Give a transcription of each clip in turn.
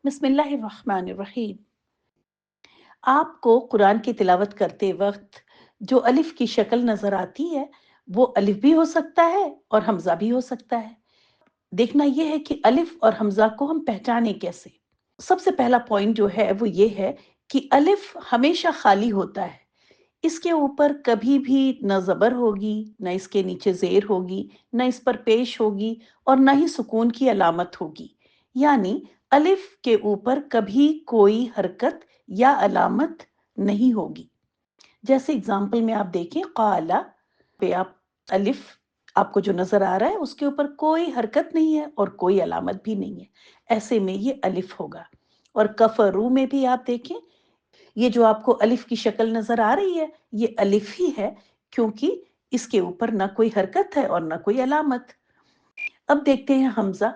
بسم اللہ الرحمن الرحیم۔ آپ کو قرآن کی تلاوت کرتے وقت جو الف کی شکل نظر آتی ہے وہ الف بھی ہو سکتا ہے اور حمزہ بھی ہو سکتا ہے۔ دیکھنا یہ ہے کہ الف اور حمزہ کو ہم پہچانے کیسے۔ سب سے پہلا پوائنٹ جو ہے وہ یہ ہے کہ الف ہمیشہ خالی ہوتا ہے، اس کے اوپر کبھی بھی نہ زبر ہوگی، نہ اس کے نیچے زیر ہوگی، نہ اس پر پیش ہوگی اور نہ ہی سکون کی علامت ہوگی۔ یعنی الف کے اوپر کبھی کوئی حرکت یا علامت نہیں ہوگی۔ جیسے اگزامپل میں آپ دیکھیں، قالا پہ آپ الف آپ کو جو نظر آ رہا ہے اس کے اوپر کوئی حرکت نہیں ہے اور کوئی علامت بھی نہیں ہے، ایسے میں یہ الف ہوگا۔ اور کفرو میں بھی آپ دیکھیں، یہ جو آپ کو الف کی شکل نظر آ رہی ہے یہ الف ہی ہے، کیونکہ اس کے اوپر نہ کوئی حرکت ہے اور نہ کوئی علامت۔ اب دیکھتے ہیں حمزہ۔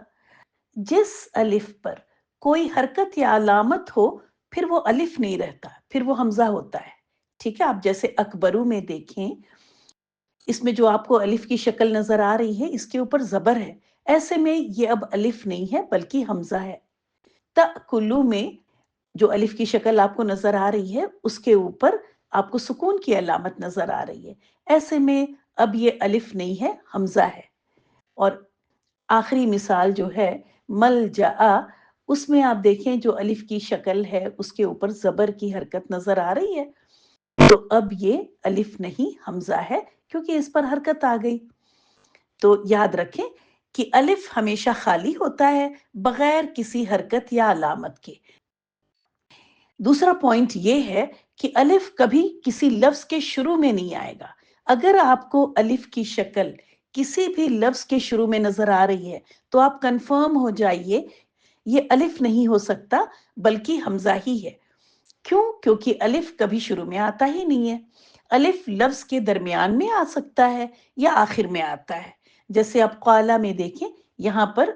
جس الف پر کوئی حرکت یا علامت ہو پھر وہ الف نہیں رہتا، پھر وہ حمزہ ہوتا ہے۔ ٹھیک ہے، آپ جیسے اکبرو میں دیکھیں، اس میں جو آپ کو الف کی شکل نظر آ رہی ہے اس کے اوپر زبر ہے، ایسے میں یہ اب الف نہیں ہے بلکہ حمزہ ہے۔ تأکلو میں جو الف کی شکل آپ کو نظر آ رہی ہے اس کے اوپر آپ کو سکون کی علامت نظر آ رہی ہے، ایسے میں اب یہ الف نہیں ہے، حمزہ ہے۔ اور آخری مثال جو ہے ملجا، اس میں آپ دیکھیں جو الف کی شکل ہے اس کے اوپر زبر کی حرکت نظر آ رہی ہے، تو اب یہ الف نہیں حمزہ ہے کیونکہ اس پر حرکت آ گئی۔ تو یاد رکھیں کہ الف ہمیشہ خالی ہوتا ہے بغیر کسی حرکت یا علامت کے۔ دوسرا پوائنٹ یہ ہے کہ الف کبھی کسی لفظ کے شروع میں نہیں آئے گا۔ اگر آپ کو الف کی شکل کسی بھی لفظ کے شروع میں نظر آ رہی ہے تو آپ کنفرم ہو جائیے یہ الف نہیں ہو سکتا بلکہ حمزہ ہی ہے۔ کیوں؟ کیونکہ الف کبھی شروع میں آتا ہی نہیں ہے۔ الف لفظ کے درمیان میں آ سکتا ہے یا آخر میں آتا ہے، جیسے آپ قالا میں دیکھیں، یہاں پر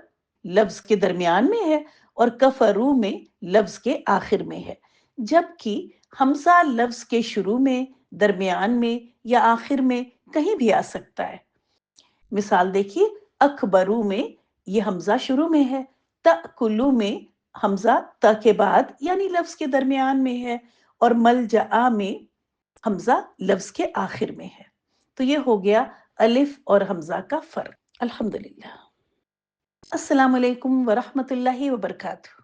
لفظ کے درمیان میں ہے اور کفرو میں لفظ کے آخر میں ہے، جبکہ حمزہ لفظ کے شروع میں، درمیان میں یا آخر میں کہیں بھی آ سکتا ہے۔ مثال دیکھیے، اکبرو میں یہ حمزہ شروع میں ہے، تأکلو میں حمزہ تا کے بعد یعنی لفظ کے درمیان میں ہے، اور ملجا میں حمزہ لفظ کے آخر میں ہے۔ تو یہ ہو گیا الف اور حمزہ کا فرق۔ الحمدللہ۔ السلام علیکم ورحمۃ اللہ وبرکاتہ۔